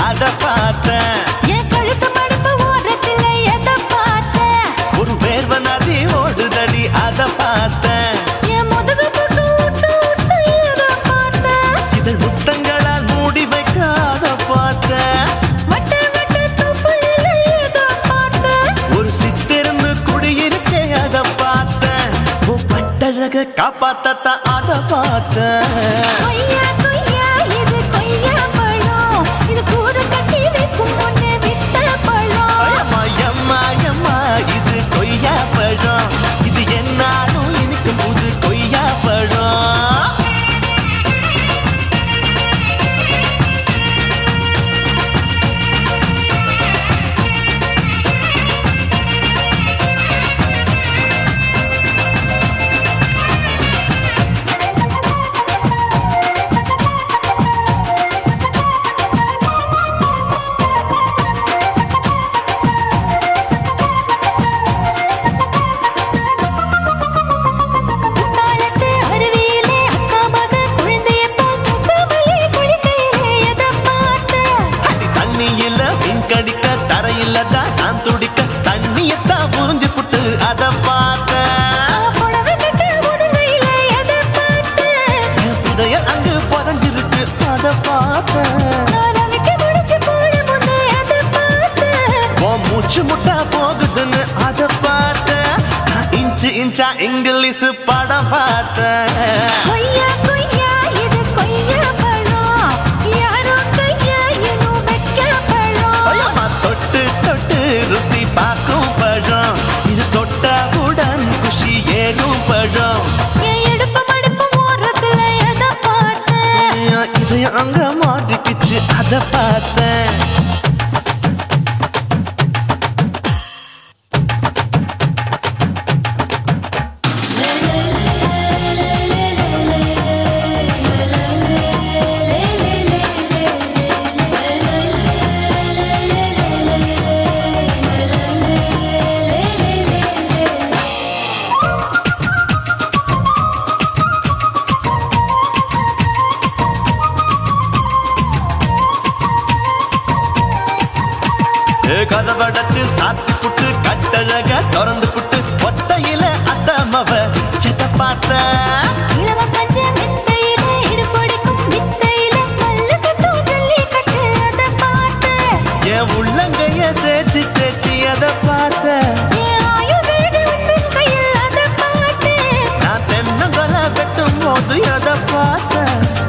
அத பார்த்தேன் என் கழுத்து மடுப்பு ஓரத்துல எத பார்த்தேன் ஒரு வேர்வ நதி ஓடுதடி அத பார்த்தேன் என் முதுகு புட்டு ஊத்து ஊத்து எத பார்த்தேன் இதழ் முத்தங்களால் மூடி வைக்க அத பார்த்தேன் வட்ட வட்ட தொப்புளில எத பார்த்தேன் ஒரு சித்திரந்து குடியிருக்க அத பார்த்தேன் உன் பட்டழக காப்பாத்தத்தான் அத பார்த்தேன் கொய்யா கொய்யா இது கொய்யா பழம் இது கூறு கட்டி வைக்கும் முன்னே வித்த பழம் அம்மா இது கொய்யா பழம் இது என்னாலும் இனிக்கும் புது கொய்யா பழம் குத்தாலத்து அருவியிலே அக்கா மக குழந்தைய போல் முகமையே குளிக்கையிலே எத பார்த்தேன் அடி தண்ணியில மீன் கடிக்க தரையில தான் நான் துடிக்க தண்ணியத்தான் புரிஞ்சு புட்டு அத பார்த்தேன் புடவை கட்ட முதுகையில எத பார்த்தேன் என் புதையல் அங்கு புதஞ்சிருக்கு அத பார்த்தேன் நான் அவிக்க முடிச்சு போட முன்னே எத பார்த்தேன் உன் மூச்சு முட்டா போகுதுன்னு அத பார்த்தேன் நான் இன்ச்சு இன்ச்சா இங்கிலீஷ் படம் பார்த்தேன் கொய்யா கொய்யா இது கொய்யா பழம் யாரோ கையா இன்னும் வைக்க பழம் ஐயம்மா தொட்டு தொட்டு ருசி பார்க்கும் பழம் இது தொட்டவுடன் குஷி ஏறும் பழம் என் இடுப்பு மடுப்பு ஓரத்துல எத பார்த்தேன் இதயம் அங்க மாட்டிக்கிச்சு அத பார்த்தேன் கதவடைச்சு சாத்தி புட்டு கட்டழக திறந்து புட்டு ஒத்தையில அத்தமவ செத்த பார்த்த இளவ பஞ்ச மெத்தையில இடுப்பொடிக்கும் வித்தையில மல்லு கட்டும் ஜல்லி கட்டு அத பார்த்தேன் என் உள்ளங்கைய தேய்ச்சி தேய்ச்சி அத பார்த்த என் ஆயுர்வேத உந்தன் கையில் அத பார்த்தேன் நான் தென்னங்கொலை வெட்டும் போது அத பார்த்த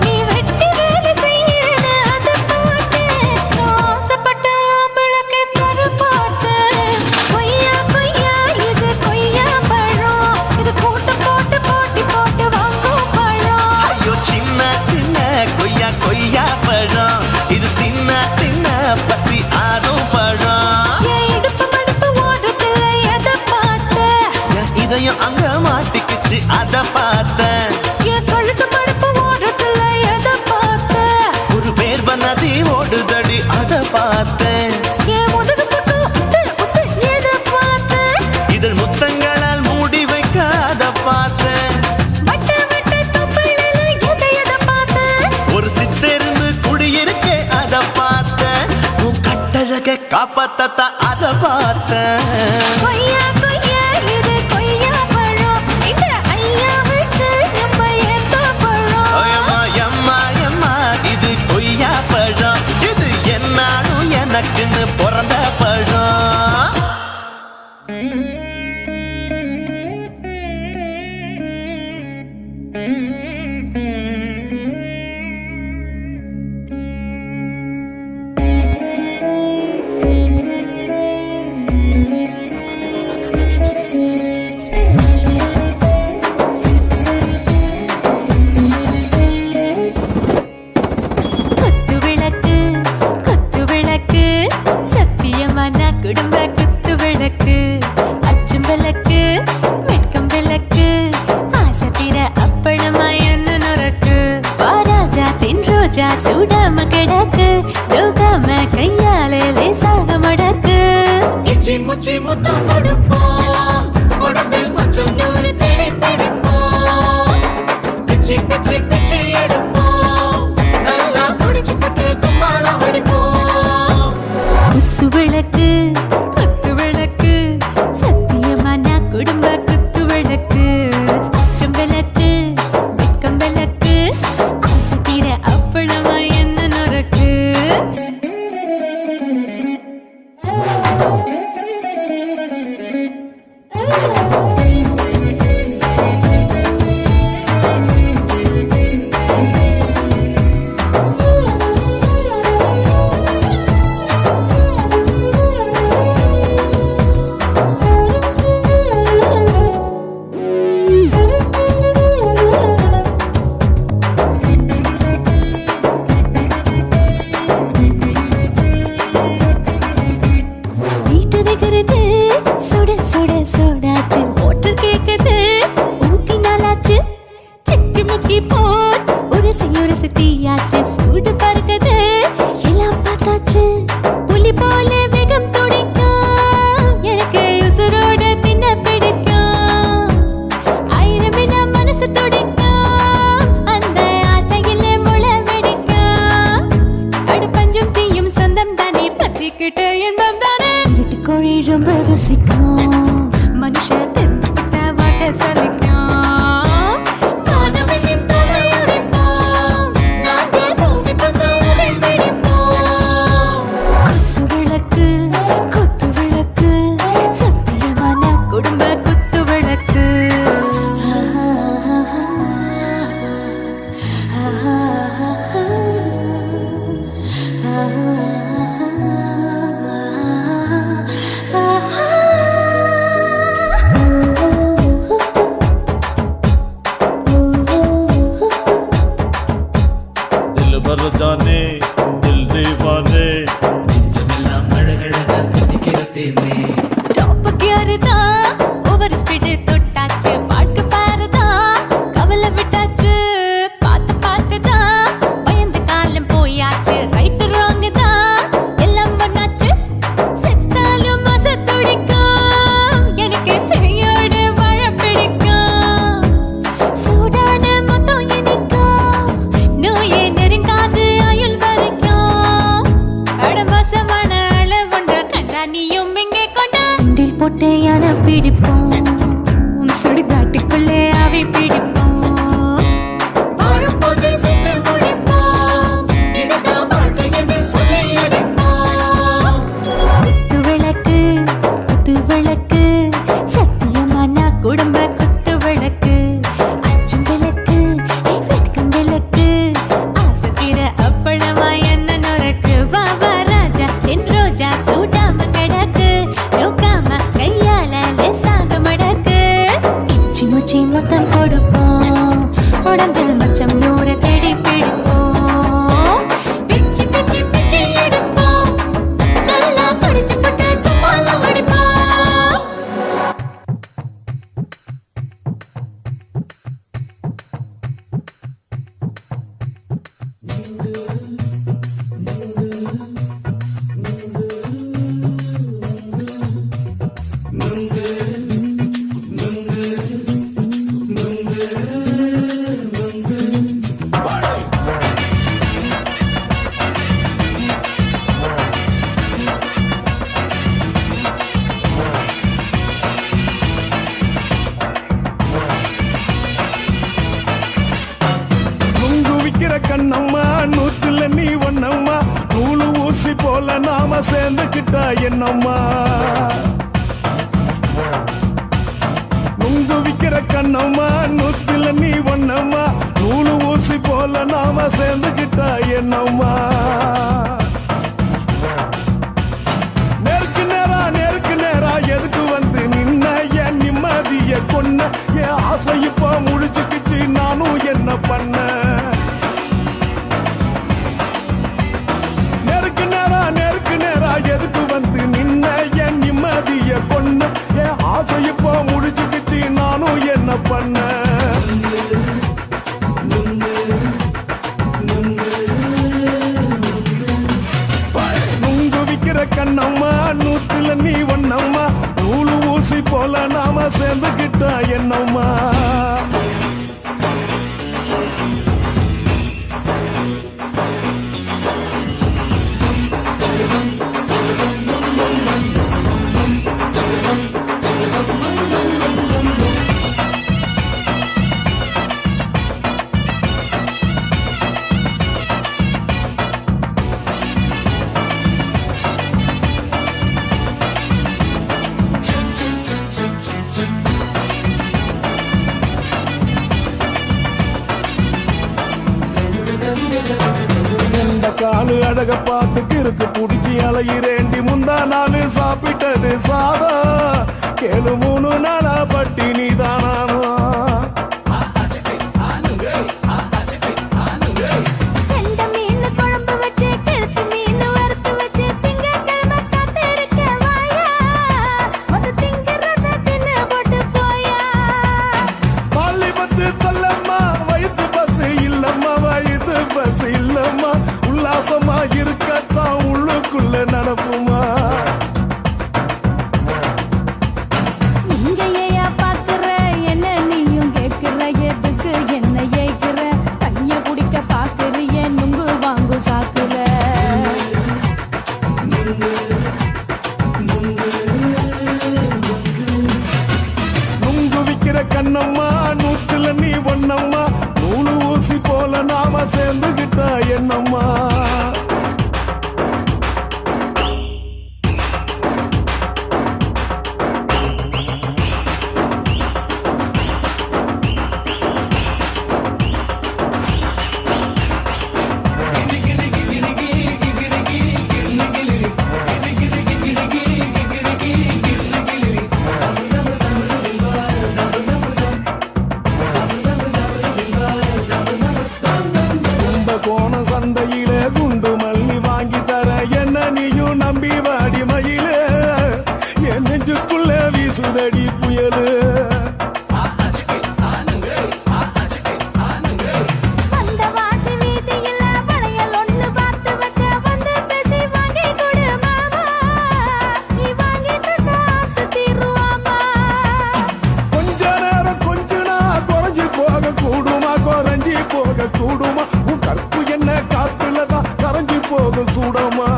நீ வெட்டி வேலை செய்யறது அத பார்த்தேன் நான் ஆசைப்பட்ட ஆம்பளுக்கு தர பார்த்தேன் கொய்யா கொய்யா இது கொய்யா பழம் இது கூட்டு போட்டு போட்டி போட்டு வாங்கும் பழம் ஐயோ சின்ன சின்ன கொய்யா கொய்யா பழம் இது தின்ன தின்ன பசி ஆறும் பழம் என் இடுப்பு மடுப்பு ஓட்டத்துல எத பார்த்தேன் என் இதயம் அங்க மாட்டிக்கிச்சு அத பார்த்தேன் என் கழுத்து மடுப்பு ஓட்டத்துல எத பார்த்தேன் ஒரு வேர்வ நதி ஓடுதடி அத பார்த்தேன் என் முதுகு புட்டு உத்து உத்து எத பார்த்தேன் இதழ் முத்தங்களால் மூடி வைக்க அத பார்த்தேன் வட்ட வட்ட தொப்புளில எத பார்த்தேன் ஒரு சித்தெருந்து குடியிருக்க அத பார்த்தேன் உன் கட்டழக காப்பாத்தத்தான் அத பார்த்தேன் கொய்யா கொய்யா இது கொய்யா பழம் இந்த ஐயாவுக்கு நம்ம ஏத்த பழம் எம்மா இது கொய்யா பழம் இது என்னாலும் எனக்குன்னு பிறந்த பழம் குத்து விளக்கு சத்தியமான குடும்ப குத்து விளக்கு அச்சும் விளக்கு வெட்கம் விளக்கு ஆசை தீர அப்பளமா ரோஜா சூடாம கிடக்கு யோகாம கையாலே லேசாக மடக்கு இச்சி முச்சி முத்தம் கொடுப்போம் உடம்பில் மச்சம் நூறு தேடி பிடிப்போம் பிச்சி பிச்சி பிச்சி எடுப்போம் நல்லா குடிச்சு பட்டு கும்மாளம் அடிப்போம் குத்து விளக்கு சத்தியமான குடும்ப குத்து விளக்கு அச்சம் விளக்கு வெட்கம் விளக்கு ஆசைக்கிற அப்பளமா என்ன நொறுக்கு வீட்டருகிறது சுட சுட சூடாச்சு மோட்டர் கேக்குது ஊத்தி நாளாச்சு சிக்கி முக்கி போல் உரசி தீயாச்சு சூடு பறக்குது எல்லாம் பார்த்தாச்சு புலி போல வேகம் துடிக்கும் எனக்கு உசுரோட தின்ன பிடிக்கும் ஆயிரம் வினா மனசு துடிக்கும் அந்த ஆசையில முளை வெடிக்கும் அடு பஞ்சும் தீயும் சொந்தம் தானே பத்திக்கிட்ட இன்பம் தானே இருட்டு கோழி ரொம்ப ருசிக்கும் மனுஷ தெரிஞ்சுக்கிட்ட வாட்ட சலிக்கும் வானவெளியின் தலையுடைப்போம் நாங்கள் பூமி பந்து உடை வெடிப்போம் குத்து விளக்கு சத்தியமான குடும்ப குத்து விளக்கு दिल भर जाने दिल दीवाने நெஞ்சமெல்லாம் அழகழகா துதிக்கிற தேனே டாப் கியர் தான் ஓவர் ஸ்பீடு தொட்டாச்சு வாழ்க்கை பாரு தான் கவலை விட்டாச்சு பார்த்து தான் பயந்து காலம் போயாச்சு ரைட் ராங் தான் எல்லாம் பண்ணாச்சு செத்தாலும் மச துடிக்கும் எனக்கு பெரியோடு வாழ பிடிக்கும் சூடான மொத்தம் இனிக்கும் நோயே நெருங்காது ஆயுள் வரைக்கும் அடமோசமான அளவுண்ட கண்டா நீயும் இங்கே கொண்ட உண்டில் போட்டு யானை பிடிப்போம் சுடுகாட்டுக்குள்ளே அவை பிடிப்போம் வாழும்போது செத்து முடிப்போம் இதுதான் வாழ்க்கை என்று சொல்லி அடிப்போம் குத்து விளக்கு சத்தியமான குடும்ப குத்து விளக்கு அச்சும் விளக்கு வெட்கம் விளக்கு ஆசைக்கிற அப்பளமா என்ன நொறுக்கு வா ராஜா என் ரோஜா சூடாம கிடக்கு யோகாம கையால லேசாக மடக்கு இச்சி முச்சி மொத்தம் கொடுப்போம் உடம்பில் மச்சம் நூறு தேடி பிடிப்போம் பிச்சி பிச்சி பிச்சி எடுப்போம் நல்லா படிச்சு போட்டு கும்மாளம் அடிப்போம் நுங்கு விக்கிற கண்ணம்மா நூத்துல நீ ஒன்னம்மா நூலு ஊசி போல நாம சேர்ந்துக்கிட்டா என்னம்மா நுங்கு விக்கிற கண்ணம்மா நூத்துல நீ ஒன்னம்மா நூலு ஊசி போல நாம சேர்ந்துக்கிட்டா என்னம்மா நேருக்கு நேரா எதுக்கு வந்து நின்ன என் நிம்மதிய கொன்ன என் ஆசை இப்ப முடிச்சுக்கிச்சு நானும் என்ன பண்ண நேருக்கு நேரா எதுக்கு வந்து நின்ன என் நிம்மதிய கொன்ன என் ஆசை இப்ப முடிச்சுக்கிச்சு நானும் என்ன பண்ண நாம சேர்ந்துகிட்டா என்னம்மா காலு அழக பார்த்து கிறுக்கு புடிச்சி அலையிறேண்டி முந்தா நாலு சாப்பிட்டது சாதம் கேளு 3 நாளா பட்டினி தானானோ கெண்ட மீன் குழம்பு வச்சு கெளுத்து மீன் வறுத்து வச்சு திங்கட்கிழமை காத்திருக்க வாயா ஒரு திங்கிறத தின்னு போட்டு போயா பள்ளி பத்து சொல்லம்மா வயிற்று பஸ் இல்லம்மா வயிற்று பஸ் இல்லம்மா உல்லாசமா இருக்கத்தான் உள்ளுக்குள்ள நடப்புமா இங்க ஏயா பாக்குற என்ன நீயும் கேக்குற எதுக்கு என்ன ஏய்க்கிற கைய பிடிக்க பாக்குறிய நுங்கு வாங்கு சாக்குற நுங்கு விக்கிற கண்ணம்மா நூத்துல நீ ஒன்னம்மா நூலு ஊசி போல நாம சேர்ந்துகிட்டா என்னம்மா கோண சந்தையிலே குண்டு மல்லி வாங்கி தர என்ன நீயும் நம்பி வாடி மயிலே என் நெஞ்சுக்குள்ள வீசுதடி புயலு அந்த வாசி வீதியில வளையல் ஒண்ணு பார்த்து வச்ச வந்து பேசி வாங்கி கொடு மாமா நீ வாங்கி தந்தா ஆசை தீருவாமா கொஞ்ச நேரம் கொஞ்ச நான் குறைஞ்சு போக கூடுமா குறைஞ்சி போக கூடுமா உன் கற்பு என்ன காத்துலதான் கரைஞ்சு போக சூடமா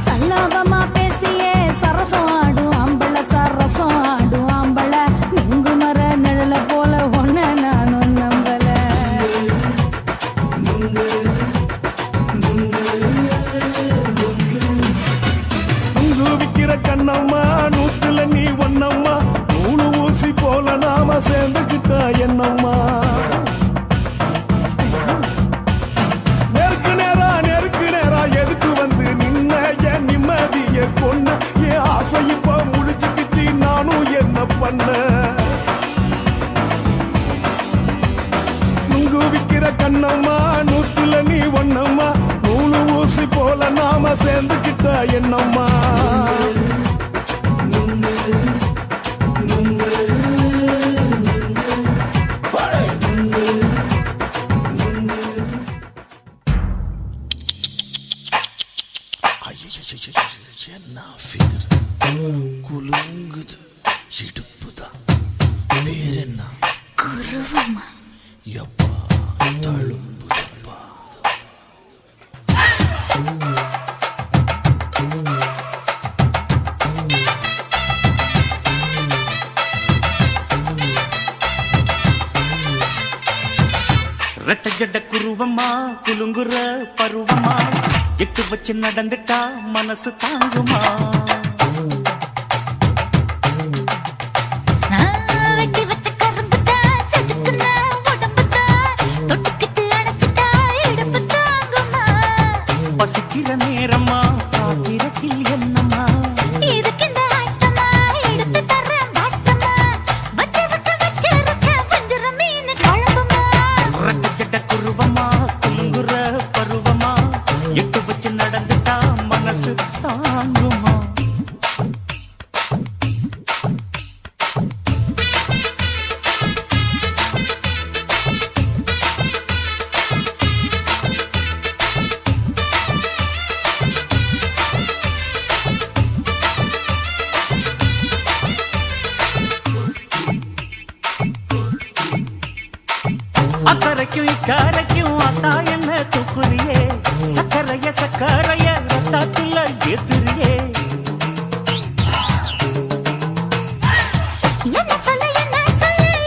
சல்லாபமா பேசியே சரசம் ஆடும் ஆம்பள சரசம் ஆடும் ஆம்பள நுங்கு மர நிழல போல ஒன்ன நானும் நம்பல நுங்கு விக்கிற கண்ணம்மா நூத்துல நீ ஒன்னம்மா நூலு ஊசி போல நாம சேர்ந்துகிட்டா என்னம்மா நெருக்கு நேரா எதுக்கு வந்து நின்ன என் நிம்மதிய கொன்ன என் ஆசை இப்ப முடிச்சுக்கிச்சு நானும் என்ன பண்ண நுங்கு விக்கிற கண்ணம்மா நூத்துல நீ ஒன்னம்மா நூலு ஊசி போல நாம சேர்ந்துகிட்டா என்னம்மா என்ன ஃபிகர் குலுங்குது இடுப்புதான் பேர் என்ன குருவமா எப்பா தழும்புதப்பா ரெட்ட ஜட குருவமா குலுங்குற பருவமா எட்டு வச்சு நடந்துட்டா மனசு தாங்குமா வெட்டி வச்ச கரும்புதா செதுக்குன உடம்புதா தொட்டுக்கிட்டு அணைச்சிட்டா இடுப்பு தாங்குமா பசிக்கிற நேரமா காத்திரத்தில் என்னம்மா இதுக்கு இந்த ஆட்டமா எடுத்து தர்றேன் பாட்டமா வச்சு விட்டு வச்சிருக்க வஞ்சிர மீன் குழம்புமா ரெட்ட ஜட குருவமா குலுங்குற பருவமா எட்டு வச்சு நடந்துட்டா மனசு தாங்குமா அக்கறைக்கும் இக்கரைக்கும் அத்தா என்ன தூக்குறியே சக்கரைய சக்கரைய ரத்தாத்துல ஏத்துறியே என்ன சொல்ல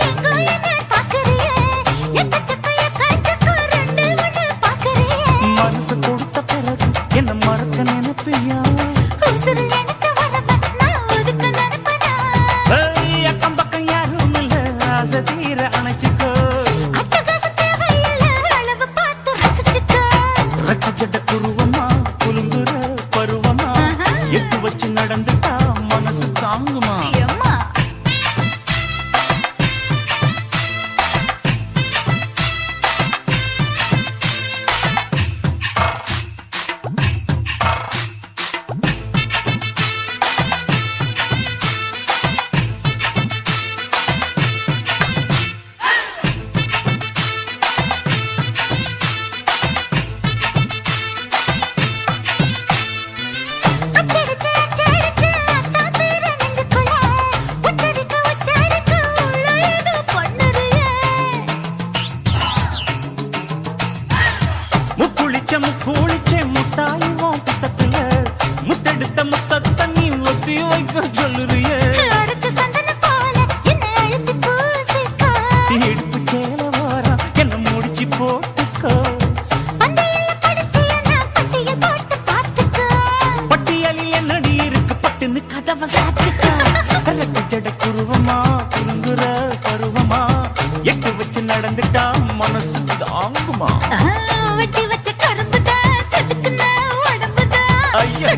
எங்கோ என்ன பாக்குறியே எக்கச்சக்க ரெண்டு ஒண்ணு பாக்குறியே மனசு கொடுத்த பிறகு என்ன மறக்க நினைப்பியா உசுறு நினைச்ச உடம்ப நான் ஒதுக்க நினைப்பனா அக்கம் பக்கம் யாரும் இல்ல ஆசை தீர அணைச்சுக்கோ அட்டகாச தேவையில்ல அளவு பார்த்து ரசிச்சுக்க ரெக்க ஜட குருவமா குலுங்குற பருவமா எட்டு வச்சு நடந்துட்டா மனசு தாங்குமா அம்மா முக்குளிச்ச முத்தாயுவோம் புத்தத்துல முத்தெடுத்த முத்தத்தை நீ ஒத்தி வைக்க சொல்லுறியே இடுப்பு சேல வாரம் என்ன முடிச்சு போட்டுக்கோ பட்டியலில் என்னடி இருக்கு பட்டுன்னு கதவை சாத்துக்கோ ரெக்க ஜட குருவமா குறுங்குற பருவமா எட்டு வச்சு நடந்துட்டா மனசு தாங்குமா ஐயா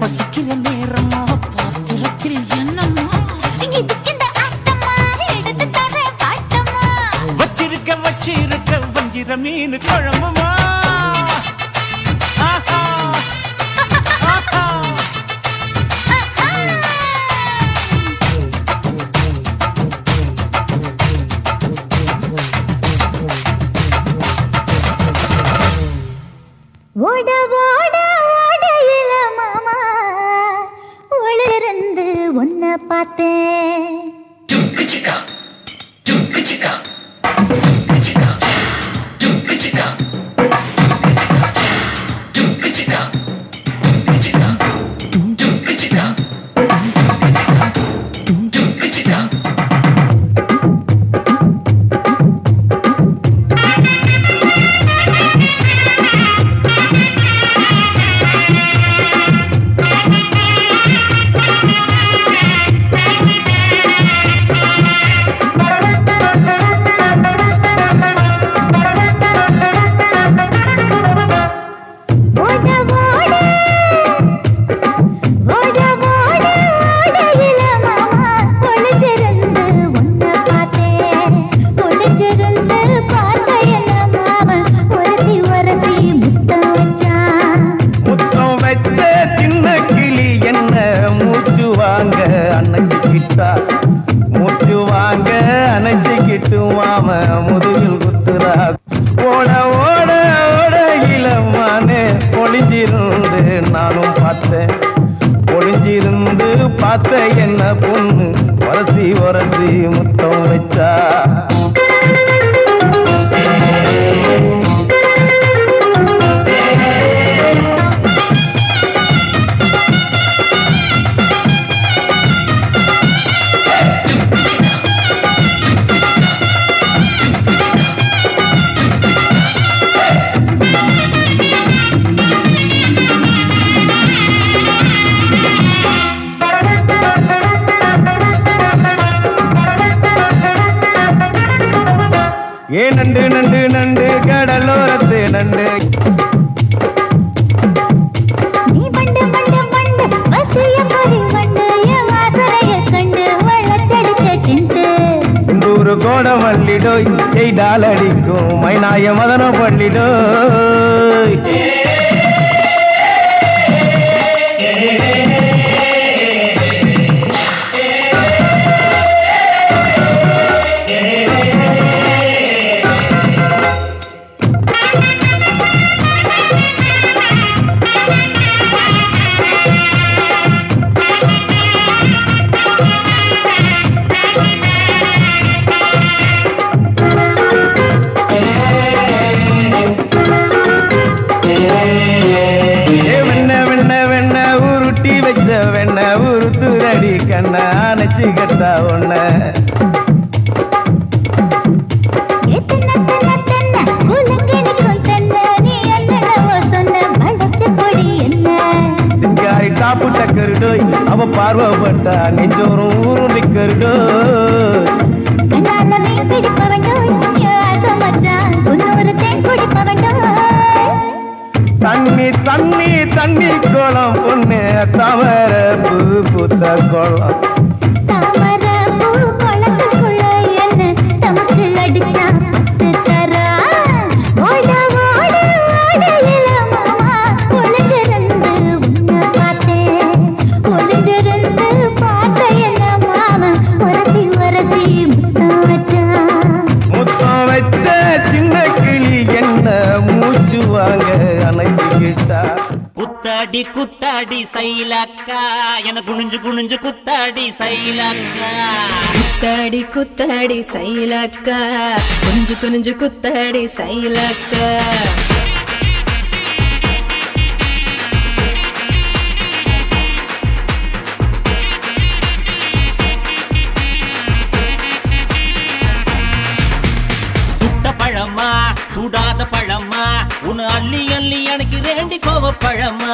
பசிக்கிற நேரமா பாத்திரத்தில் என்னம்மா வச்சிருக்க வஞ்சிர மீன் குழம்புமா ஆஹா ஆஹா ஓட ஓட ஓடையில மாமா ஒளிருந்து உன்னை பார்த்தேன் மூச்சு வாங்க அணைச்சிக்கிட்டு மாம முதுகில் குத்துறா ஓட ஓட ஓட இளமானே ஒளிஞ்சிருந்து நானும் பார்த்தேன் ஒளிஞ்சிருந்து பார்த்த என்ன பொண்ணு உரசி உரசி முத்தம் வச்சா ஏ நண்டு நண்டு நண்டு கடலோரத்து நண்டு நீ பண்டு பண்டு பண்டு வசிய பறி பண்டு என் வாசரைய கண்டு வளச்சடிச்ச சிண்டு நூறு கோட வள்ளிடோய் எய்டால் அடிக்கும் மைனாய மதன பள்ளிடோய் அணைச்சுக்கிட்டா ஒன்ன சிங்காரி டாப்பு டக்கருடோய் அவ பார்வப்பட்டா நெஞ்சோறும் ஊரும் நிக்கருடோய் தண்ணி தண்ணி தண்ணி கோலம் பொண்ணு தவற பூ பூத்த கோலம் முத்தம் வச்ச சின்ன கிளி என்ன மூச்சு வாங்க அணைச்சுக்கிட்டா குத்தாடி குத்தாடி சைலக்கா என குனிஞ்சு குனிஞ்சு குத்தாடி சைலக்கா குத்தாடி குத்தாடி சைலக்கா குனிஞ்சு குனிஞ்சு குத்தாடி சைலக்கா பழமா சூடாத பழமா உன்னு அள்ளி அள்ளி எனக்கு ரெண்டி கோவ பழமா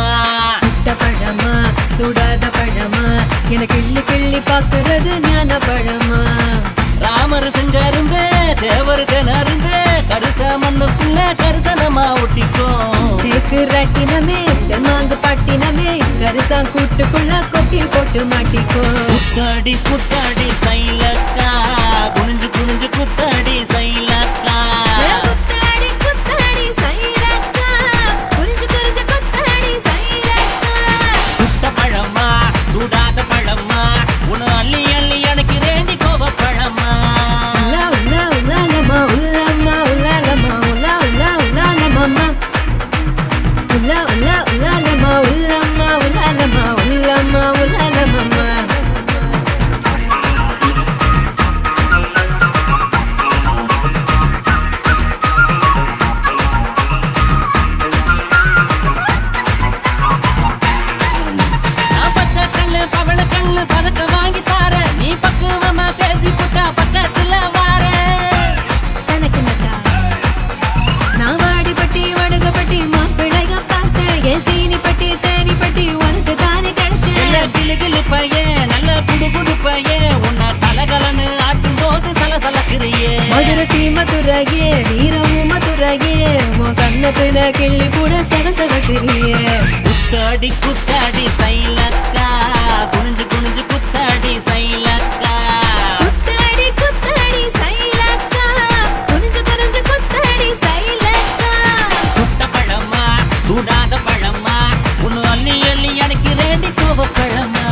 சுட்ட பழமா சுடாத பழமா எனக்கு கிள்ளி கிள்ளி பாக்குறது ஞான பழமா ராமர் செங்கரும்பே தேவர் திணறும்பே கருச மண்ணுக்குள்ள கரிசனமா ஒட்டிக்கும் தேக்கு ராட்டினமே தெம்மாங்க பாட்டினமே கரிசா கூட்டுக்குள்ள கொக்கி போட்டு மாட்டிக்கோ குத்தாடி குத்தாடி சைலக்கா குனிஞ்சு குனிஞ்சு குத்தாடி சைலக்கா குத்தாடி குத்தாடி சைலக்கா குனிஞ்சு குனிஞ்சு குத்தாடி சைலக்கா சுட்ட பழமா சூடாத பழமா உன்னு அள்ளி அள்ளி எனக்கு ரெண்டி கோவ பழமா உலா உலா உலாலமா உலாமா உலாலமா உலா உலா உலாலமா உலா உலா உலாலமா உலாமா உலாலமா உலாமா உலாலமா பதக்க வாங்கி தார நீ பக்குவமா பேசி புட்டா பக்கத்துல வார நான் வாடிப்பட்டி வடுகப்பட்டி மாப்பிள்ளைக பார்த்தேன் என் சீனி பட்டி தேனி பட்டி உனக்கு தானே கிடைச்சேன் கிளு கிளு பையன் நல்ல குடு குடு பையன் உன்னை கலகலன்னு ஆட்டும் போது சலசலக்கிறியே மதுரை சீமதுரையே வீரமு மதுரையே உன் கண்ணத்துல கிள்ளி கூட சவசவக்கிறியே குத்தாடி குத்தாடி சைலக்கா குனிஞ்சு குனிஞ்சு குத்தாடி சைலக்கா குத்தாடி குத்தாடி சைலக்கா குனிஞ்சு குனிஞ்சு குத்தாடி சைலக்கா சுட்ட பழமா சூடாத பழமா உன்னு அள்ளி அள்ளி எனக்கு ரெண்டி கோவ பழமா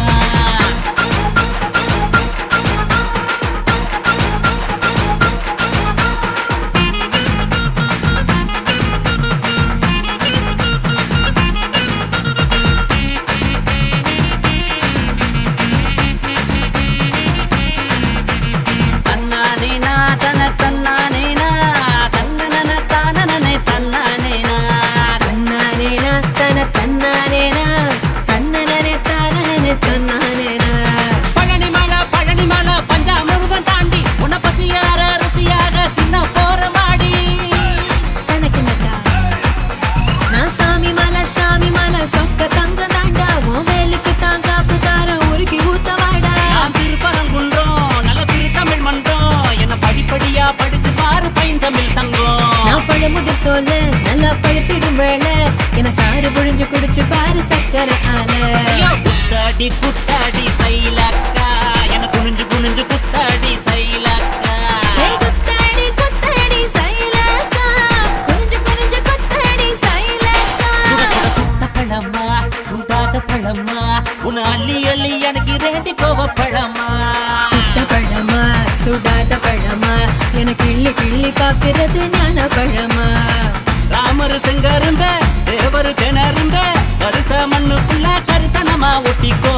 பழனி மலை பஞ்சாமிருதம் தாண்டி உன்னை பசியார ருசியாக தின்ன போற மாடி நான் சாமி மலை சொக்க தங்க தாண்டா உன் வேலுக்கு தான் காப்பு தார உருக்கி ஊத்த வாடா நாம் திருப்பரங்குன்றோம் நல்ல திருத்தமிழ் மன்றம் என்ன படிப்படியா படிச்சு பாரு பைந்தமிழ் சங்கம் நான் பழமுதிர் சொல்ல நல்லா பழுத்திடும் வேலை என சாறு புழிஞ்சு குடிச்சு பாரு சக்கரை ஆல குத்தாடி குத்தாடி சைலக்கா என குனிஞ்சு குனிஞ்சு குத்தாடி சைலக்கா குத்தாடி குத்தாடி சைலக்கா குனிஞ்சு குனிஞ்சு குத்தாடி சைலக்கா சுட்ட பழமா சூடாத பழமா உன்னை அள்ளி அள்ளி எனக்கு ரெண்டி கோவ பழமா சுட்ட பழமா சுடாத பழமா எனக்கு கிள்ளி கிள்ளி பாக்குறது ஞான பழமா ராமர் செங்கரும்ப தேவர் திணறும்ப கரிச மண்ணுக்குள்ள கரிசனமா ஒட்டிக்கோ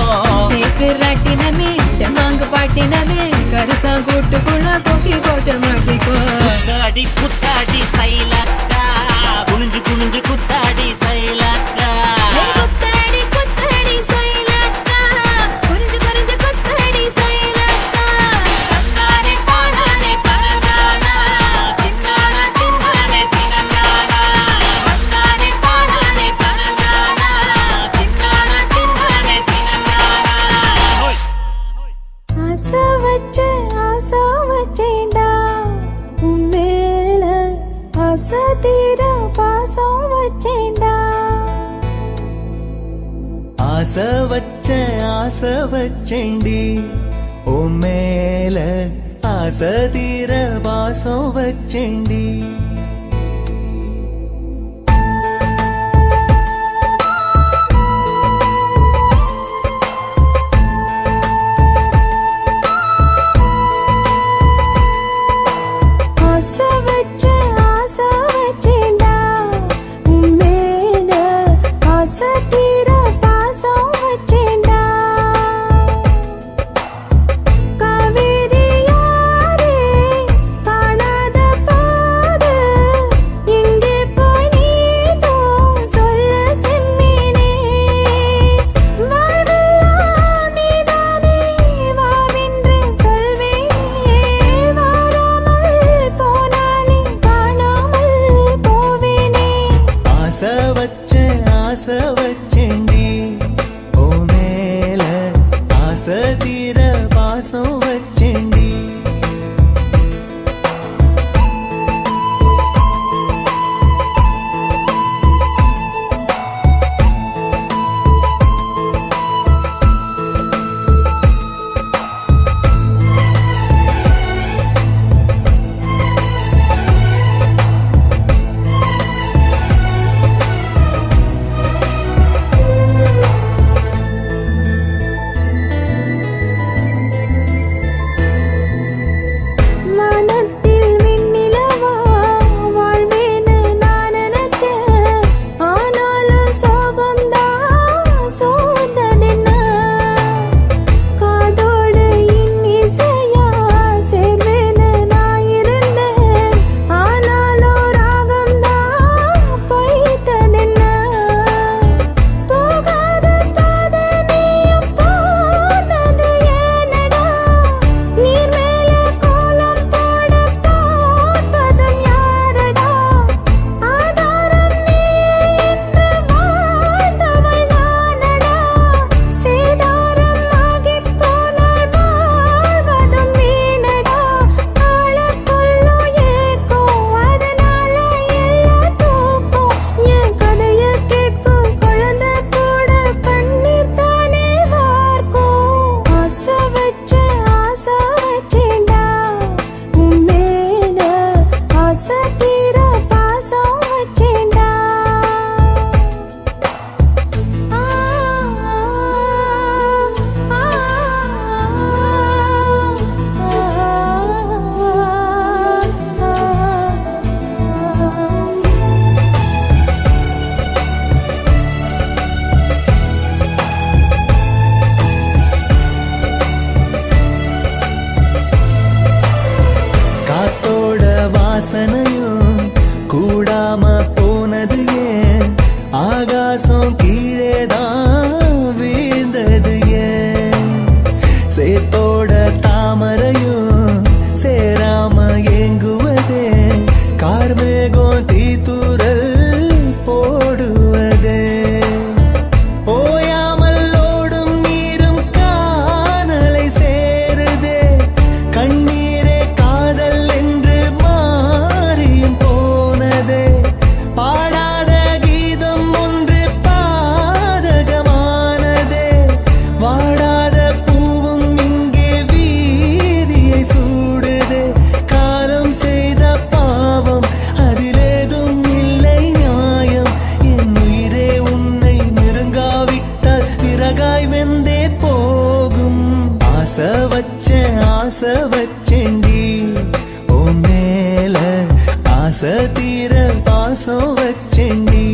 தேக்கு ராட்டினமே தெம்மாங்க பாட்டினமே கரிசா கூட்டுக்குள்ள கொக்கி போட்டு மாட்டிக்கோ குத்தாடி குத்தாடி சைலக்கா குனிஞ்சு குனிஞ்சு குத்தாடி சைலக்கா குத்தாடி குத்தாடி சைலக்கா குனிஞ்சு குனிஞ்சு குத்தாடி ஆசை வச்சேன்டா உன் மேல ஆசை தீர பாசம் வச்சேன்டா ஆசை வச்சேண்டி உன் மேல ஆசை தீர பாசம் வச்சேண்டி ஆசை வச்சேண்டி உன் மேல ஆசை தீர பாசம் வச்சேண்டி வாசனையும் கூடாம போனது ஏன் ஆகாசம் கீழேதான் வீழ்ந்தது ஏன் சேத்தோட தாமரையும் சேராம ஏங்குவதே கார்மேகம் தீத்துரல் போடுவதே ஓயாமல் ஓடும் நீரும் காணலை சேருதே கண்ணீரே காதல் என்று மாறியும் போனதே பாடாத கீதம் ஒன்று பாதகமானதே வாடாத பூவும் இங்கே வீதியை சூடுதே காலம் செய்த பாவம் அதிலேதும் இல்லை நியாயம் என் உயிரே உன்னை நெருங்காவிட்டால் பிறகாய் வெந்தே போகும் ஆசை வச்சேண்டி உன் மேல ஆசை தீர பாசம் வச்சேண்டி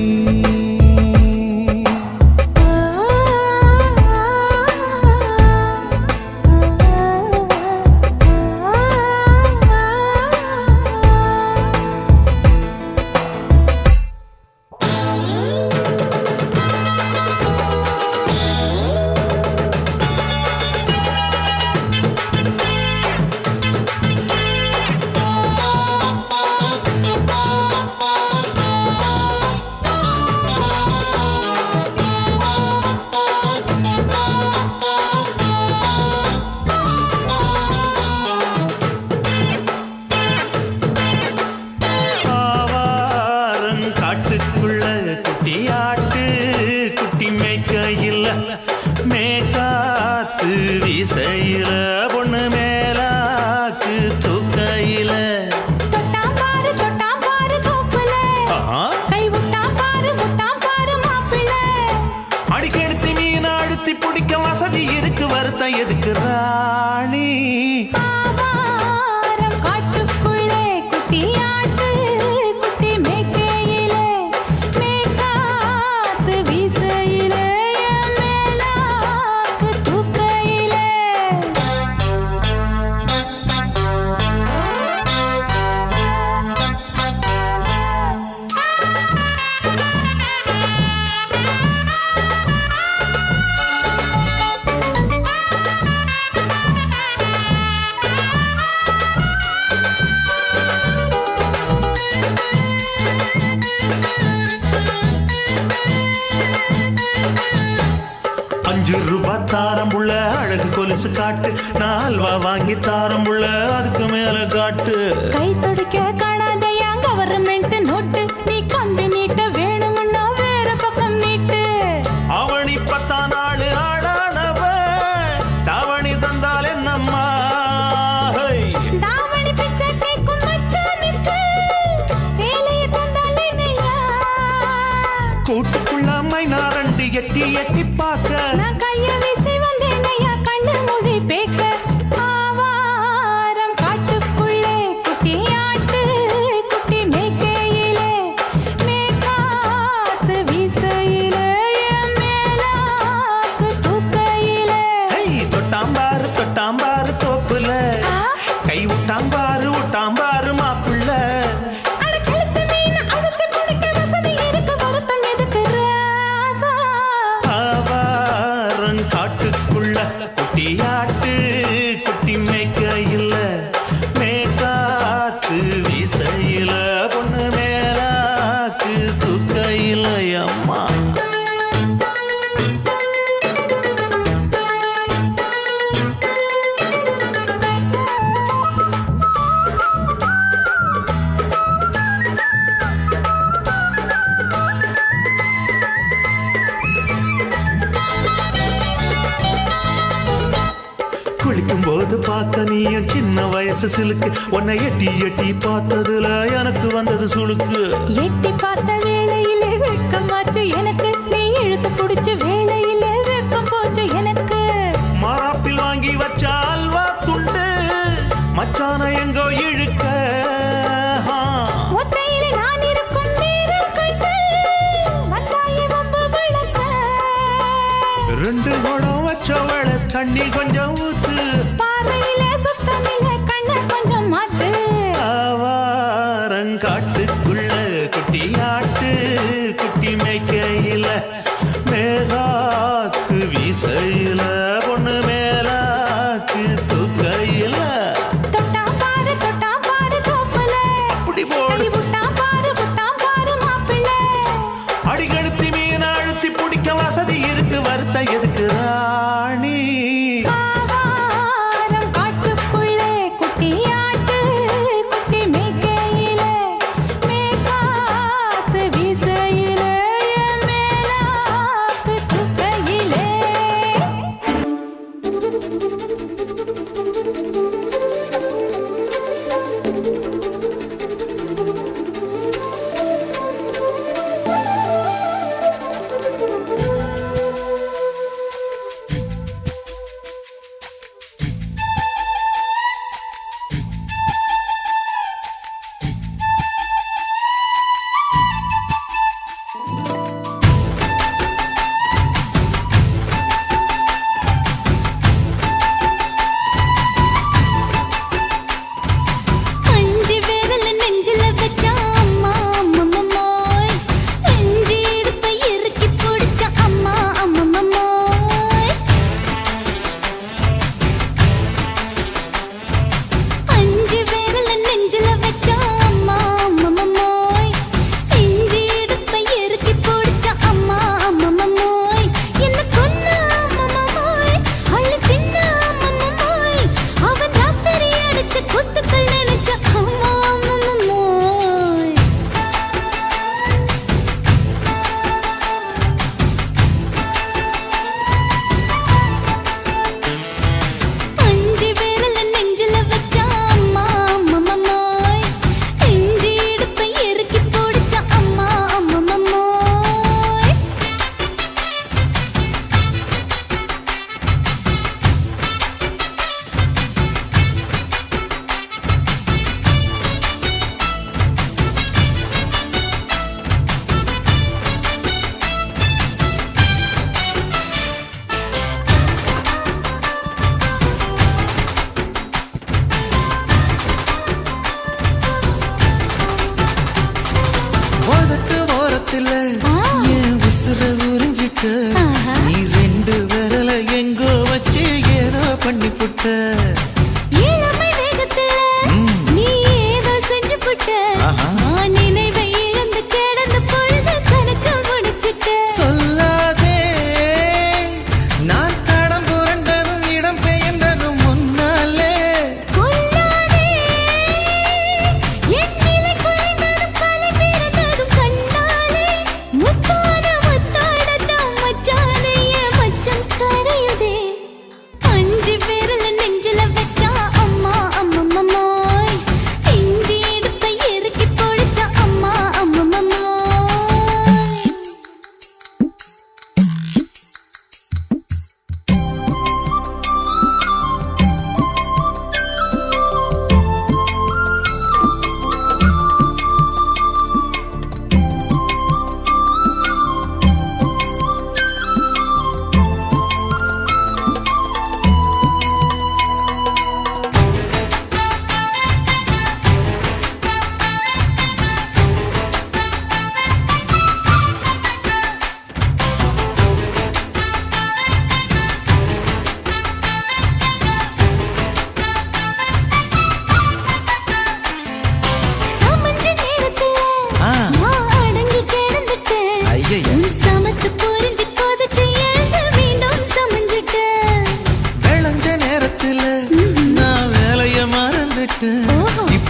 கொலுசு காட்டு, நான் அல்வா வாங்கி தாரம் உள்ள அதுக்கு மேல காட்டு. கை துடிக்க காணாதையா கவர்மெண்ட் நோட்டு, நீ கம்பி நீட்ட வேணும்னா வேற பக்கம் நீட்டு. அவனி 10 நாள் ஆடானவ தாவணி தந்தால் என்னம்மா? தாவணி பிச்சை கேக்கும் மச்சானுக்கு சேலையை தந்தால் என்னையா? கூட்டுக்குள்ள மைனா ரெண்டு எட்டி எட்டி பார்க்க, நான் கைய வீசி வந்தேனையா கண்ணு மொழி பேக்க. ஆவாரம் காட்டுக்குள்ளே குட்டி ஆட்டு குட்டி மேய்க்கையிலே, மேற்காத்து வீசையிலே, என் மேலாக்கு தூக்கையிலே. தொட்டாம்பாரு தொட்டாம்பாரு தோப்புல, கை விட்டாம்பாரு விட்டாம்பாரு மாப்பிள்ள. அட கழுத்து மீன் அழுத்து குடிக்க வசதி இருக்கு, வருத்தம் எதுக்கு ராசா? ஆவாரம் காட்டுக்குள்ள குட்டியாட்டு குட்டி மேய்க்கையில, மேற்காத்து வீசையில, பொண்ணு மேலாக்கு தூக்கையில. அம்மா குளிக்கும் போது பார்த்த நீயும் சின்ன வயசு சிலுக்கு, உன்னை எட்டி எட்டி பார்த்ததுல எனக்கு வந்தது சுளுக்கு. எட்டி பார்த்த வேளையிலே வெட்கமாச்சு எனக்கு, நீ இழுத்து புடிச்சு வேளையிலே வெட்கம் போச்சு எனக்கு. மாறாப்பில் வாங்கி வச்ச அல்வா துண்டு மச்சான எங்கோ இழுக்க. ஒத்தையிலே நான் இருக்கும் நேரம் கண்டு வந்தாயே வம்பு விளக்க. 2 குடம் வச்சவள தண்ணி கொஞ்சம் ஊத்து, பாறையிலே சுத்தமில்லை கண்ண கொஞ்சம் மாத்து. ஆவாரங்காட்டுக்குள்ள குட்டியாட்டு குட்டி மேய்க்கையில, மேலாக்கு வீசையில, பொண்ணு மேலாக்கு தூக்கையில. தொட்டாம் பாரு தோப்புல, அப்படி போடு கை விட்டாம் பாரு மாப்பிள்ளை. அடிகழுத்தி மீன் அழுத்தி பிடிக்க வசதி இருக்கு, வருத்த எதுக்கு ராணி? ஆவாரம் காட்டுக்குள்ளே குட்டி ஆட்டு குட்டி மேய்க்கையிலே, மேற்காத்து வீசையிலே, என் மேலாக்கு தூக்கையிலே. அஞ்சு விரல் நெஞ்சில வச்சா அம்மா அம்மம்மோய், நெஞ்சி இடுப்பை இறுக்கி பிடிச்ச அம்மா அம்மம்மோய். அஞ்சு விரல் நெஞ்சில வச்சா அம்மா அம்மம்மோய், நெஞ்சி இடுப்பை இறுக்கி பிடிச்ச அம்மா அம்மம்மோய். என்ன கொன்ன அம்மம்மோய், அள்ளி தின்ன அம்மம்மோய், அவன் ராத்திரி அடிச்ச குத்துக்கள் நினைச்ச அம்மா அம்மம்மோய். அஞ்சு விரல் நெஞ்சில வச்சா அம்மா அம்மம்மோய், நெஞ்சி இடுப்பை இறுக்கி பிடிச்ச அம்மா அம்மம்மோய். உதட்டு ஓரத்துல என் உசுர உறிஞ்சிட்ட, ஆஹா. நீ 2 விரல எங்கோ வச்சு ஏதோ பண்ணி புட்ட. இளமை வேகத்துல நீ ஏதோ செஞ்சு புட்ட, ஆஹா. நான் நினைவை இழந்து கிடந்த பொழுது கணக்கு முடிச்சிட்ட. சொல்லாதே நான் தடம் புரண்டதும் இடம் பெயர்ந்து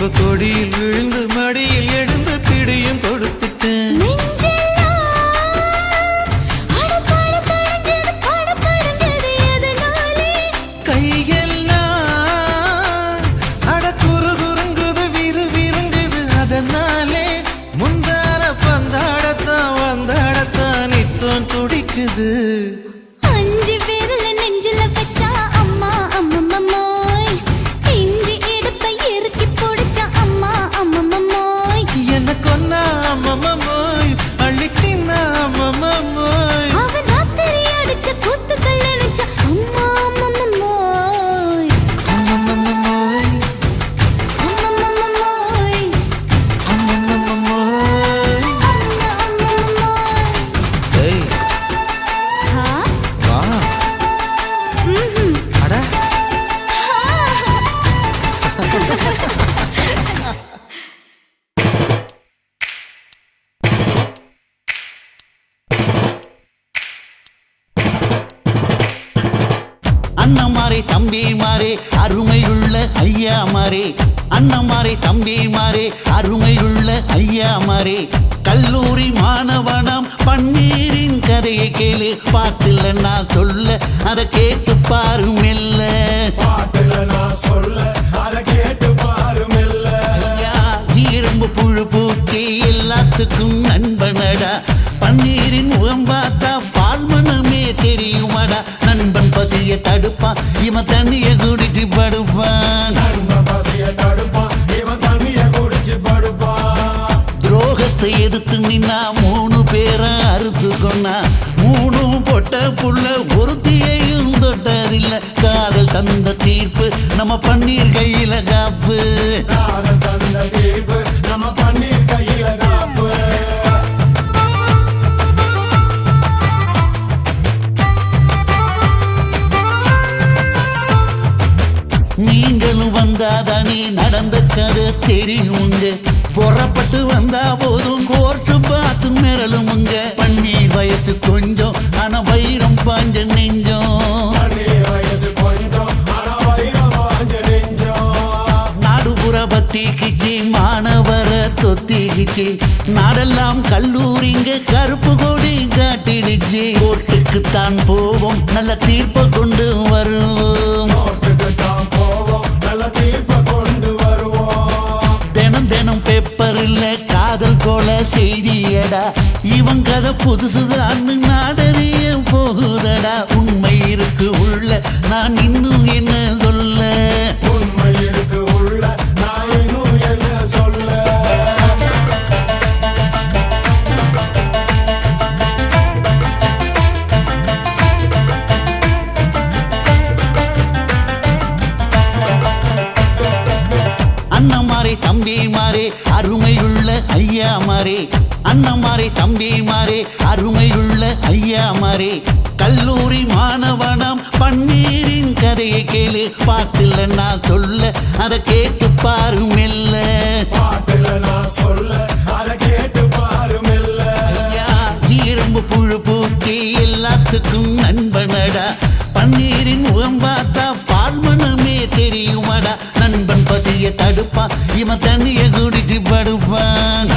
இப்ப கொடியில் விழுந்து மடியில் எழுந்து பிடியும் கொடுத்துட்டேன். கையெல்லாம் அட குறு குறுங்குது விறு விருங்குது அதனாலே முந்தார பந்தாடத்தான் வந்தாடத்தான் நித்தம் துடிக்குது. அஞ்சு பேர்ல நெஞ்சில வச்சா அம்மா அம்மம்மோய், இஞ்சி இடுப்பை இறுக்கி பிடிச்சா அம்மா அம்மம்மோய், என்ன கொன்னா அம்மம்மோய் அள்ளி தின்னா அம்மம்மோய், அவன் ராத்திரி அடிச்ச கூத்துக்கள் நினைச்சா அம்மா அம்மம்மோய், அம்மம்மோய் அம்மம்மோய், அம்மம்மோய். அம்மம்மோய். ஏய் ஹா? வா ம்ஹும். அட அண்ணமாரே தம்பி மாறே அருமையுள்ள ஐயா மாறே, அண்ணமாரே தம்பி மாறே அருமையுள்ள ஐயா மாறே, கல்லூரி மாணவனாம் பன்னீரின் கதையை கேளு, பாட்டுல நான் சொல்ல அதை கேட்டு பாரு மெல்ல. ஐயா, இரும்பு புழு பூச்சி எல்லாத்துக்கும் நண்பனடா, பன்னீரின் முகம் பார்த்தா பால்மனமே தெரியுமாடா, நண்பன் பசிய தடுப்பான் இவன் தண்ணிய குடிச்சு படுப்பான், துரோகத்தை எதிர்த்து நின்னா 3 பேரை அறுத்து கொன்னா, 3 பொட்ட புள்ள ஒருத்தியையும் தொட்டதில்லை, காதல் தந்த தீர்ப்பு நம்ம பன்னீர் கையில காப்பு. நீங்களும் வந்தாதானே நடந்த கதை தெரியுங்க, புறப்பட்டு வந்தா போதும் கோர்ட்டு பார்த்து மிரளுமுங்க, பன்னீர் வயசு கொஞ்சம் ஆனா வைரம் பாஞ்ச நெஞ்சம், நாடுபுற பத்திக்கிச்சு மாணவர தொத்திக்கிச்சு, நாடெல்லாம் கல்லூரிங்க கருப்பு கொடி காட்டிடுச்சு, கோர்ட்டுக்குத்தான் போவோம் நல்ல தீர்ப்பை கொண்டு வருவோம், தினம் தினம் பேப்பர்ல காதல் கொலை செய்தியடா, இவன் கதை புதுசுதான் நாடறிய போகுதடா, உண்மை இருக்கு உள்ள நான் இன்னும் என்ன சொல்ல. அண்ணமாரே தம்பி மாறே அருமையுள்ள ஐயா மாறே, அண்ணமாரே தம்பி மாறே அருமையுள்ள ஐயா மாறே, கல்லூரி மாணவனாம் பன்னீரின் கதையை கேளு, பாட்டுல நான் சொல்ல அதை கேட்டு பாரு மெல்ல. ஐயா, இரும்பு புழு பூச்சி எல்லாத்துக்கும் நண்பனடா, பன்னீரின் முகம் பார்த்தா பால்மனமே தெரியுமாடா, நண்பன் பசிய தடுப்பான் இவன் தண்ணிய குடிச்சு படுப்பான்,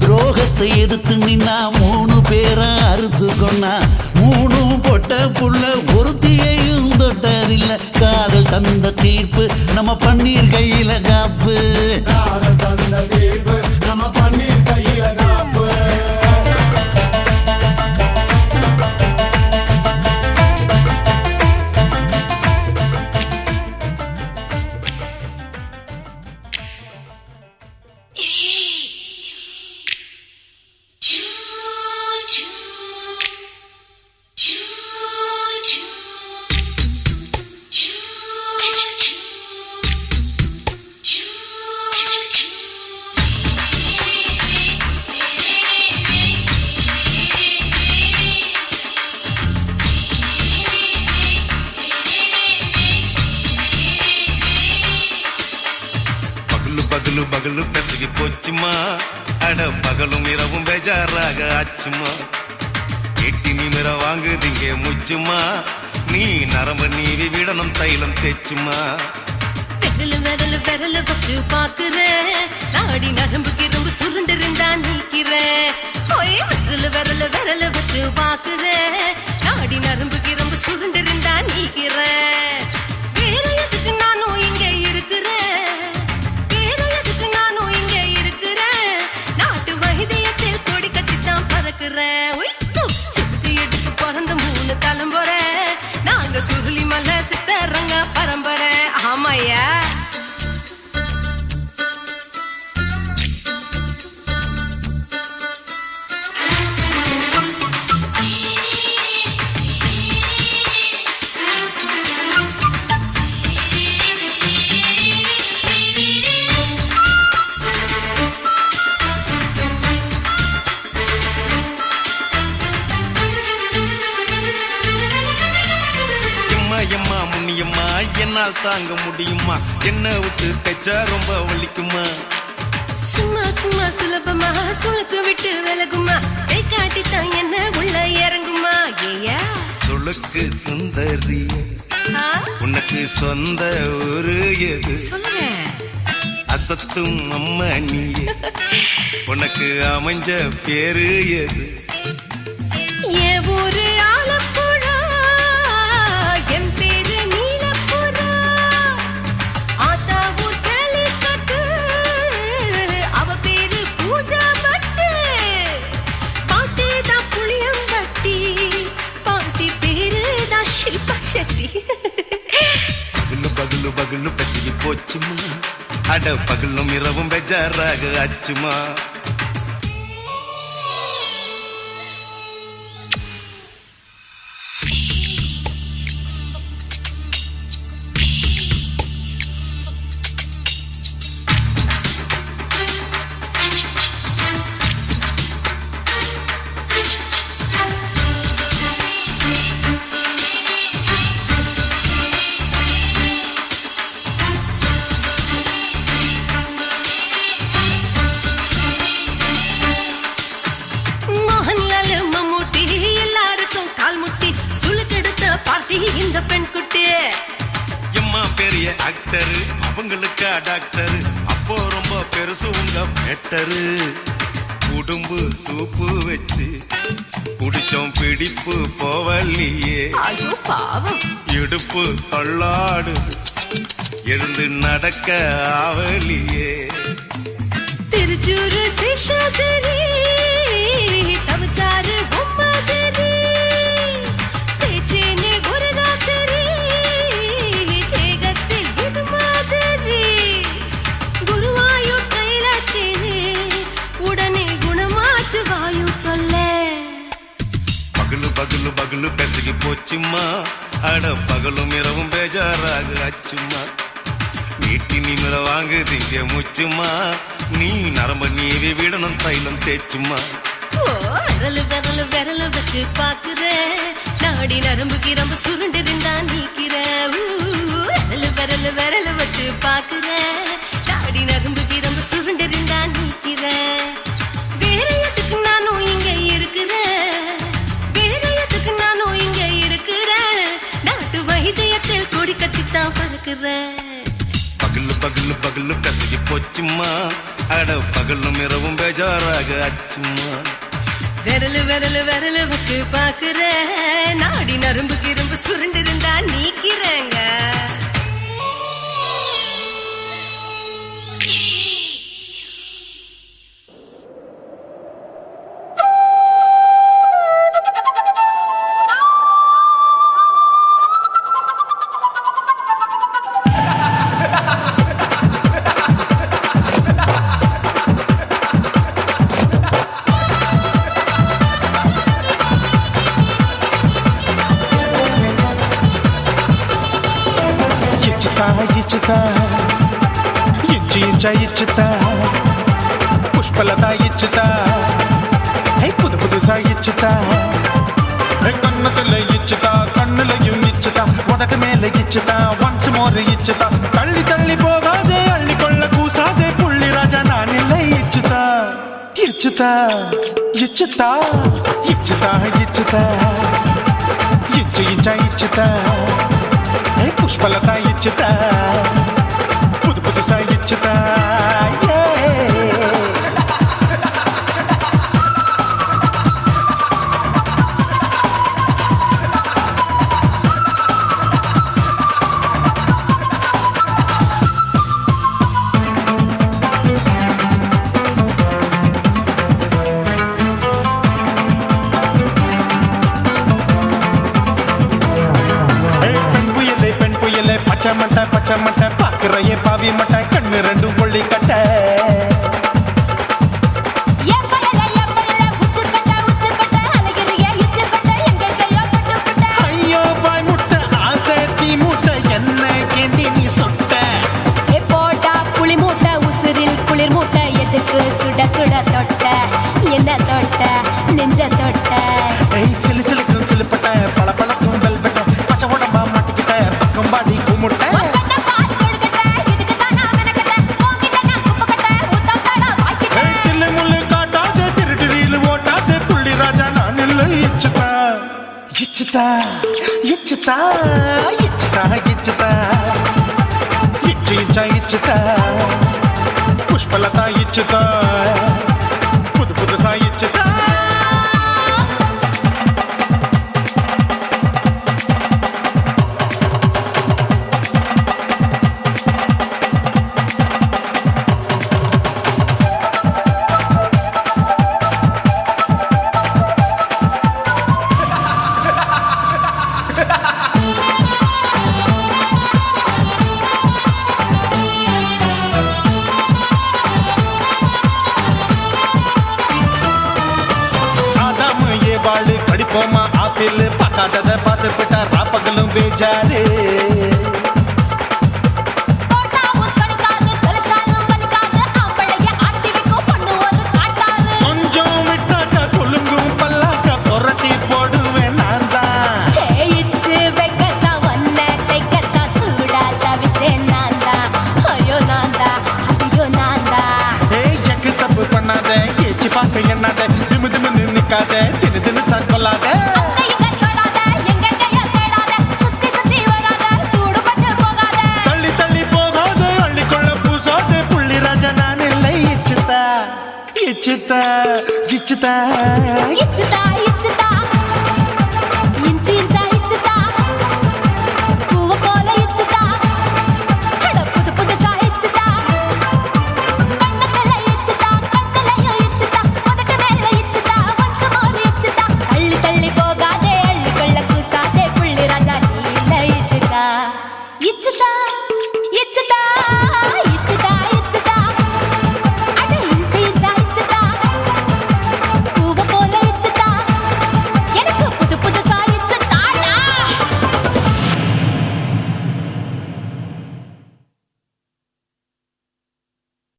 துரோகத்தை எதிர்த்து நின்னா 3 பேரை அறுத்து கொன்னா, 3 பொட்ட புள்ள ஒருத்தியையும் தொட்டதில்லை, காதல் தந்த தீர்ப்பு நம்ம பன்னீர் கையில காப்பு. பகலு பகலு பெசகி போச்சுமா, அட பகலும் இரவும் பேஜாராக ஆச்சுமா, எட்டி நிமிர வாங்குதிங்க முச்சுமா, நீ நரம்பு நீவி விடணும் தைலம் தேச்சுமா விரல வச்சு பாக்குறேன் நாடி நரம்பு கிரம்பு சுருண்டிருந்தா நீக்கிறேன் விரல வச்சு பாக்குறேன் நாடி நரம்பு கிரம்பு சுருண்டிருந்தா நீக்கிறேன் வேற எதுக்கு நானும் இங்க இருக்கிறேன் வேற எதுக்கு நானும் இங்க இருக்கிறேன் நாட்டு வைத்தியத்தில் கொடி கட்டித்தான் பறக்கிறேன் சுத்தி எடுத்து பிறந்த 3 தலைமுறை நாங்க சுருளி மலை சித்தரங்க பரம்பரை ஆமாயா எம்மா முன்னியம்மா என்னால் தாங்க முடியுமா என்ன விட்டு தைச்சா ரொம்ப வலிக்குமா சும்மா சும்மா சுலபமா சுளுக்கு விட்டு விலகுமா கை காட்டித்தான் என்ன உள்ள இறங்குமா ஏயா சுளுக்கு சுந்தரி உனக்கு சொந்த ஒரு எது சொல்லுங்க அசத்தும் அம்மா நீ உனக்கு அமைஞ்ச பேரு எது என் ஊரு ஆலப்புழா என் பேரு நீலப்புறா ஆத்தா ஊர் கேலிக்கட்டு அவ பேரு பூஜா பட்டு பாட்டி தான் புளியம்பட்டி பாட்டி பேரு தான் ஷில்பா செட்டி பகலு பகலு பகலு பசிக்கு போச்சுமா அட பகலும் இரவும் பெஜாராக ஆச்சுமா இந்த பெண் குட்டி எம்மா பெரிய ஆக்டர் அவங்களுக்கா டாக்டர் அப்போ ரொம்ப பெருசு உங்க மேட்டரு உடும்பு சூப்பு வச்சு குடிச்சோம் பிடிப்பு போவல்லையே ஐயோ பாவம் இடுப்பு தள்ளாடு எழுந்து நடக்க ஆவலியே திருச்சூரு சேஷாதிரி தவச்சாரு பொம்மதிரி தேச்சேனே ஒரு ராத்திரி தேகத்தில் இது மாதிரி குருவாயூர் தைலத்தினே உடனே குணமாச்சு வாயு தொல்ல பகலு பகலு பகலு பெசகி போச்சுமா அட பகலும் இரவும் பேஜாராக ஆச்சுமா நீட்டி நிமிர வாங்கு திங்க முச்சுமா நீ நரம்ப நீவி விடணும் தைலம் தேச்சுமா விரல வச்சு பாக்குறேன் நாடி நரம்பு கிரம்பு சுருண்டிருந்தா நீக்கிறேன் விரல வச்சு பாக்குறேன் நாடி நரம்பு கிரம்பு சுருண்டிருந்தா நீக்கிறேன் வேற எதுக்கு நானும் இங்க இருக்கிறேன் வேற எதுக்கு நானும் இங்க இருக்கிறேன் நாட்டு வைத்தியத்தில் கொடி கட்டித்தான் பறக்கிறேன் பகலு பகலு பகலு பெசகி போச்சுமா அட பகலும் இரவும் பேஜாராக ஆச்சுமா விரல வச்சு பாக்குறேன் நாடி நரம்பு கிரம்பு சுருண்டிருந்தா நீக்கிறேங்க ఇచ్చుతా ఇచ్చుతా పుష్పలత ఇచ్చుతా புது புதுசா இச்சுதா கண்ணத்துல இச்சுதா கண்ணுலையும் இச்சுதா உதட்டு மேல இச்சுதா ஒன்ஸ் மோர் இச்சுதா தள்ளி தள்ளி போகாதே அள்ளி கொள்ள கூசாதே புள்ளி ராஜா நான் இல்லை இச்சுதா இச்சுதா இச்சுதா இச்சுதா இச்சுதா ఇంచు ఇంచా ఇచ్చుతా ఏ పుష్పలత ఇచ్చుతా పుదు పుదుసా ఇచ్చుతా பச்சமட்ட பாக்குறைய பாவி மட்ட கண்ணு ரெண்டும் கொள்ளி கட்ட ஐயோ பாய் முட்டை ஆசை தீ முட்டை என்ன கேண்டி நீ சொட்ட போட்டா புளி மூட்டை உசுரில் குளிர் மூட்டை எதுக்கு சுட சுட தொட்ட என்ன தொட்ட நெஞ்ச தொட்ட ஏய் சிலு சிலுக்கும் சிலுப்பட்ட பல பழக்கும் வெல்வெட்ட பச்சை உடம்பா மாட்டிக்கிட்ட பக்கம் பாடி குமுட்ட ఇచ్చుతా ఇచ్చుతా ఇచ్చుతా ఇచ్చుతా ఇచ్చు ఇచ్చా ఇచ్చుతా పుష్పలత ఇచ్చుతా పుదు పుదుసా ఇచ్చుతా படிப்போமா ஆப்பிள் பார்க்காதத பார்த்து விட்டா ராப்பகலும் பேஜாரு கொஞ்சம் விட்டாக்க கொலுங்கும் பல்லாக்க புரட்டி போடுவேன் நான் தான் இச்சு வைக்கத்தா ஒன்ன தைக்கத்தா சூடா தவிச்சேன் நான் தான் ஐயோ நான் தான் ஐயோ நான் தான் ஏய் எக்கு தப்பு பண்ணாத ஏச்சி பார்க்க எண்ணாத திமு திமுன்னு நிக்காத தினு தினு சாக்கொள்ளாத ఇచ్చుతా ఇచ్చుతా ఇచ్చుతా